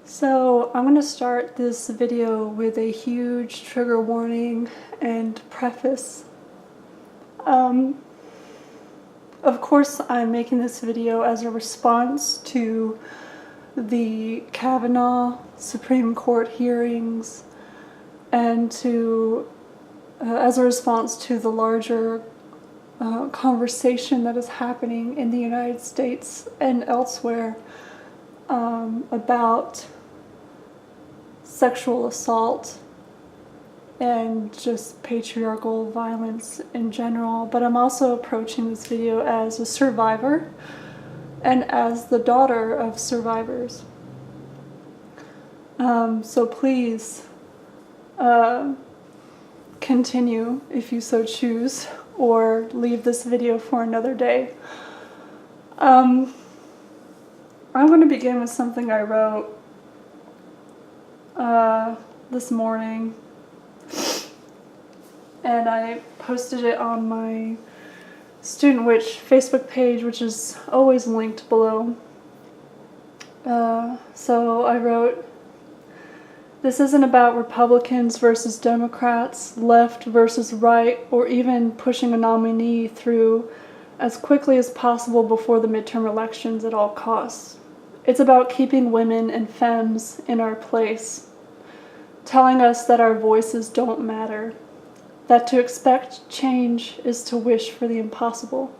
So I'm going to start this video with a huge trigger warning and preface. Of course, I'm making this video as a response to the Kavanaugh Supreme Court hearings and as a response to the larger conversation that is happening in the United States and elsewhere about sexual assault and just patriarchal violence in general. But I'm also approaching this video as a survivor and as the daughter of survivors. So please continue if you so choose, or leave this video for another day. I'm going to begin with something I wrote this morning, and I posted it on my StudentWitch Facebook page, which is always linked below. So I wrote, "This isn't about Republicans versus Democrats, left versus right, or even pushing a nominee through as quickly as possible before the midterm elections at all costs. It's about keeping women and femmes in our place, telling us that our voices don't matter, that to expect change is to wish for the impossible.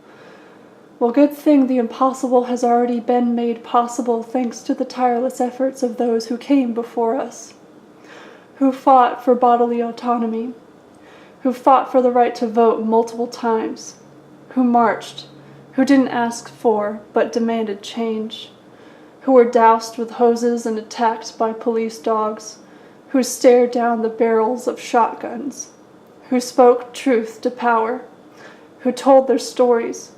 Well, good thing the impossible has already been made possible thanks to the tireless efforts of those who came before us, who fought for bodily autonomy, who fought for the right to vote multiple times, who marched, who didn't ask for but demanded change, who were doused with hoses and attacked by police dogs, who stared down the barrels of shotguns, who spoke truth to power, who told their stories,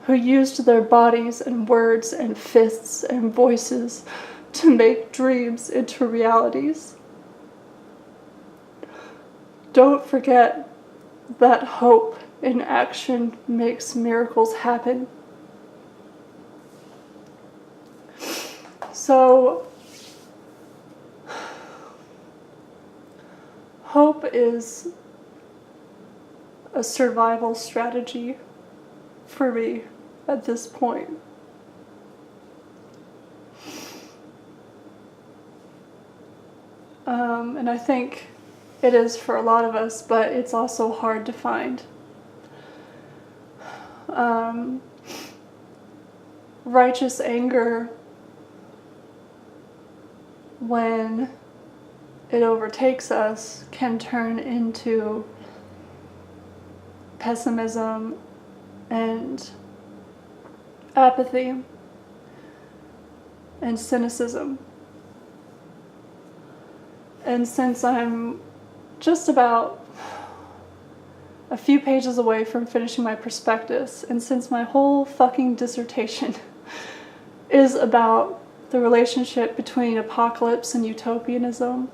who used their bodies and words and fists and voices to make dreams into realities. Don't forget that hope in action makes miracles happen." So, hope is a survival strategy for me at this point. And I think it is for a lot of us, but it's also hard to find. Righteous anger, when it overtakes us, can turn into pessimism and apathy and cynicism. And since I'm just about a few pages away from finishing my prospectus, and since my whole fucking dissertation is about the relationship between apocalypse and utopianism,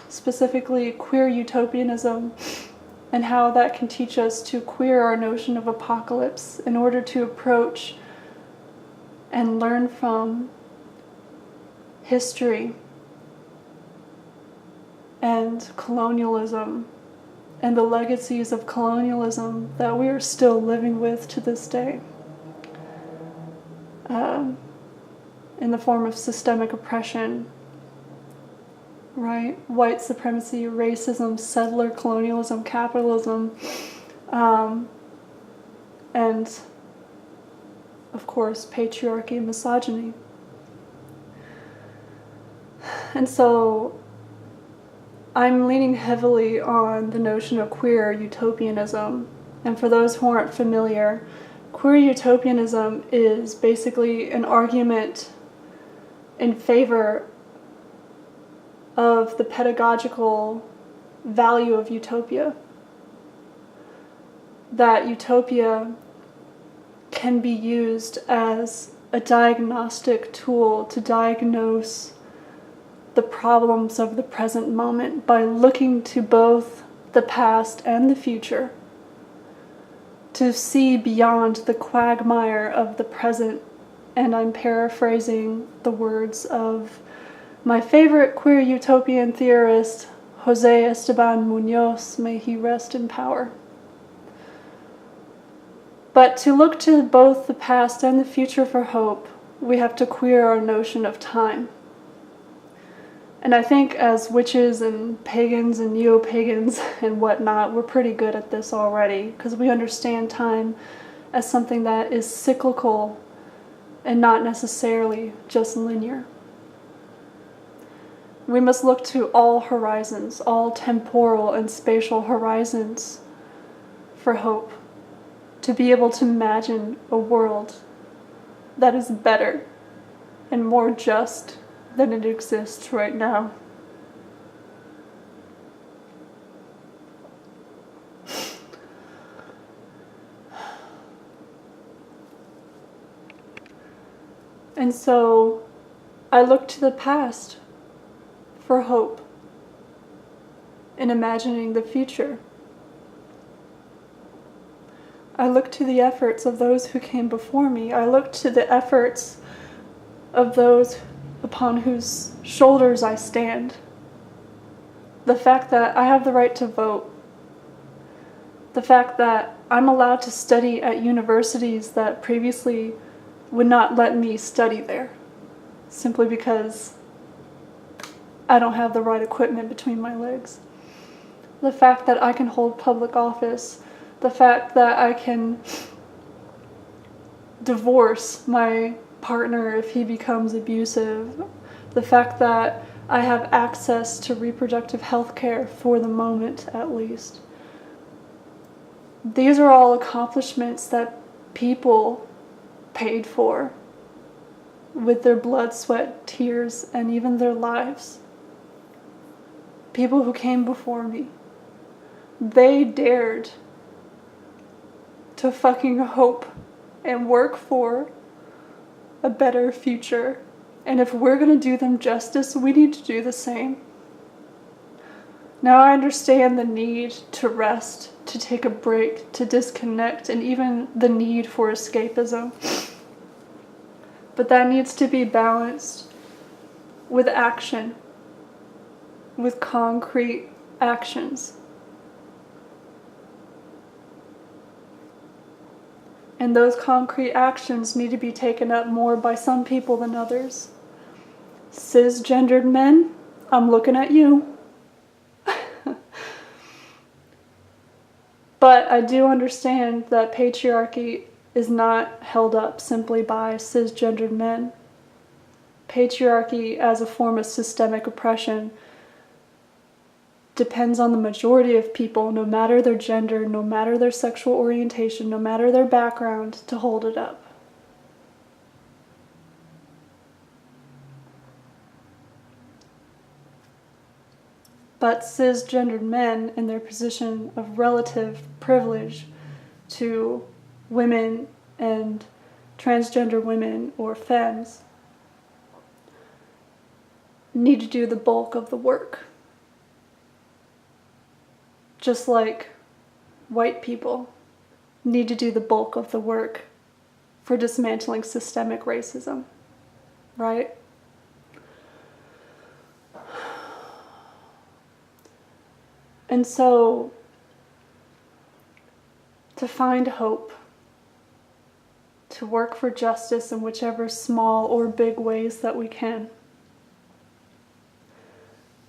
specifically queer utopianism, and how that can teach us to queer our notion of apocalypse in order to approach and learn from history and colonialism and the legacies of colonialism that we are still living with to this day, in the form of systemic oppression, right? White supremacy, racism, settler colonialism, capitalism, and of course patriarchy and misogyny. And so I'm leaning heavily on the notion of queer utopianism. And for those who aren't familiar, queer utopianism is basically an argument in favor of the pedagogical value of utopia. That utopia can be used as a diagnostic tool to diagnose the problems of the present moment by looking to both the past and the future, to see beyond the quagmire of the present. And I'm paraphrasing the words of My favorite queer utopian theorist, Jose Esteban Munoz, may he rest in power. But to look to both the past and the future for hope, we have to queer our notion of time. And I think as witches and pagans and neo-pagans and whatnot, we're pretty good at this already, because we understand time as something that is cyclical and not necessarily just linear. We must look to all horizons, all temporal and spatial horizons, for hope, to be able to imagine a world that is better and more just than it exists right now. And so I look to the past for hope in imagining the future. I look to the efforts of those who came before me. I look to the efforts of those upon whose shoulders I stand. The fact that I have the right to vote. The fact that I'm allowed to study at universities that previously would not let me study there, simply because I don't have the right equipment between my legs. The fact that I can hold public office. The fact that I can divorce my partner if he becomes abusive. The fact that I have access to reproductive health care for the moment, at least. These are all accomplishments that people paid for with their blood, sweat, tears, and even their lives. People who came before me. They dared to fucking hope and work for a better future. And if we're going to do them justice, we need to do the same. Now I understand the need to rest, to take a break, to disconnect, and even the need for escapism. But that needs to be balanced with action, with concrete actions. And those concrete actions need to be taken up more by some people than others. Cisgendered men, I'm looking at you. But I do understand that patriarchy is not held up simply by cisgendered men. Patriarchy as a form of systemic oppression depends on the majority of people, no matter their gender, no matter their sexual orientation, no matter their background, to hold it up. But cisgendered men, in their position of relative privilege to women and transgender women or femmes, need to do the bulk of the work. Just like white people need to do the bulk of the work for dismantling systemic racism, right? And so, to find hope, to work for justice in whichever small or big ways that we can,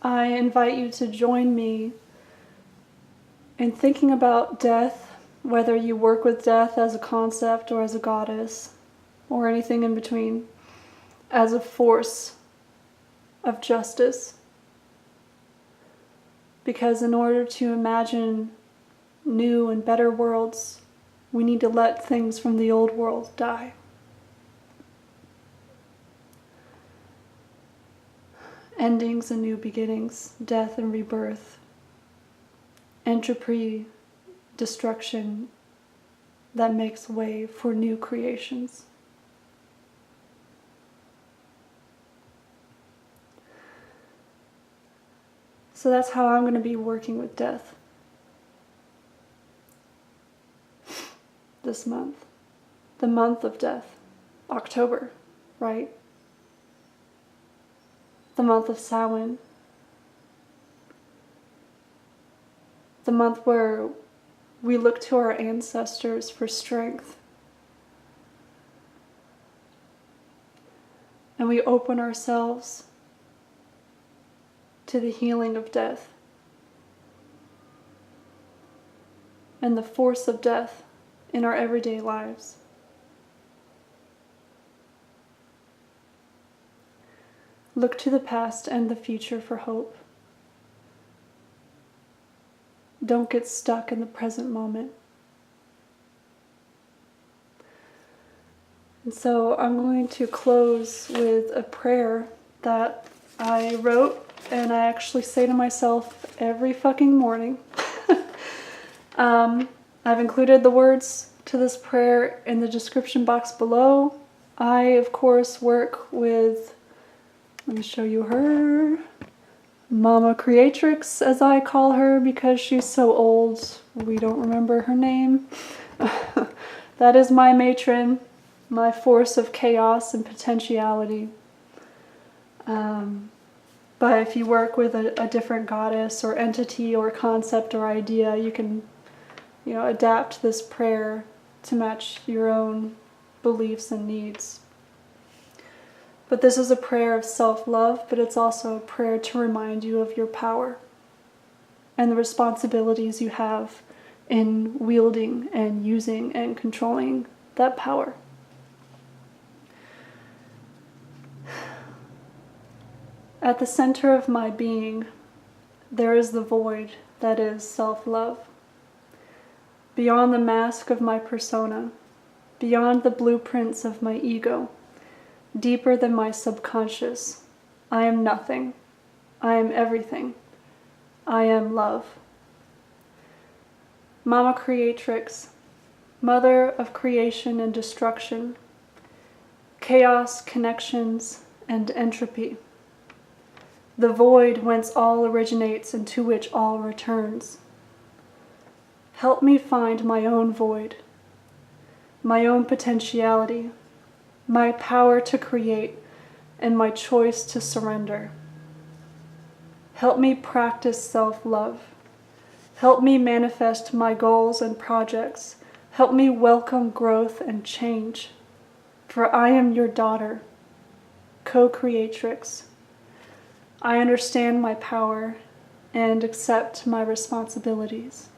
I invite you to join me in thinking about death, whether you work with death as a concept or as a goddess, or anything in between, as a force of justice. Because in order to imagine new and better worlds, we need to let things from the old world die. Endings and new beginnings, death and rebirth, entropy, destruction that makes way for new creations. So that's how I'm going to be working with death this month. The month of death, October, right? the month of Samhain, the month where we look to our ancestors for strength, and we open ourselves to the healing of death and the force of death in our everyday lives. Look to the past and the future for hope. Don't get stuck in the present moment. And so I'm going to close with a prayer that I wrote and I actually say to myself every fucking morning. I've included the words to this prayer in the description box below. I, of course, work with, let me show you her, Momma Creatrix, as I call her, because she's so old we don't remember her name. That is my matron, my force of chaos and potentiality. But if you work with a different goddess or entity or concept or idea, you can, adapt this prayer to match your own beliefs and needs. But this is a prayer of self-love, but it's also a prayer to remind you of your power and the responsibilities you have in wielding and using and controlling that power. At the center of my being, there is the void that is self-love. Beyond the mask of my persona, beyond the blueprints of my ego, deeper than my subconscious, I am nothing. I am everything. I am love. Momma Creatrix, mother of creation and destruction, chaos, connections, and entropy. The void whence all originates and to which all returns. Help me find my own void, my own potentiality, my power to create, and my choice to surrender. Help me practice self-love. Help me manifest my goals and projects. Help me welcome growth and change. For I am your daughter, Co-Creatrix. I understand my power and accept my responsibilities.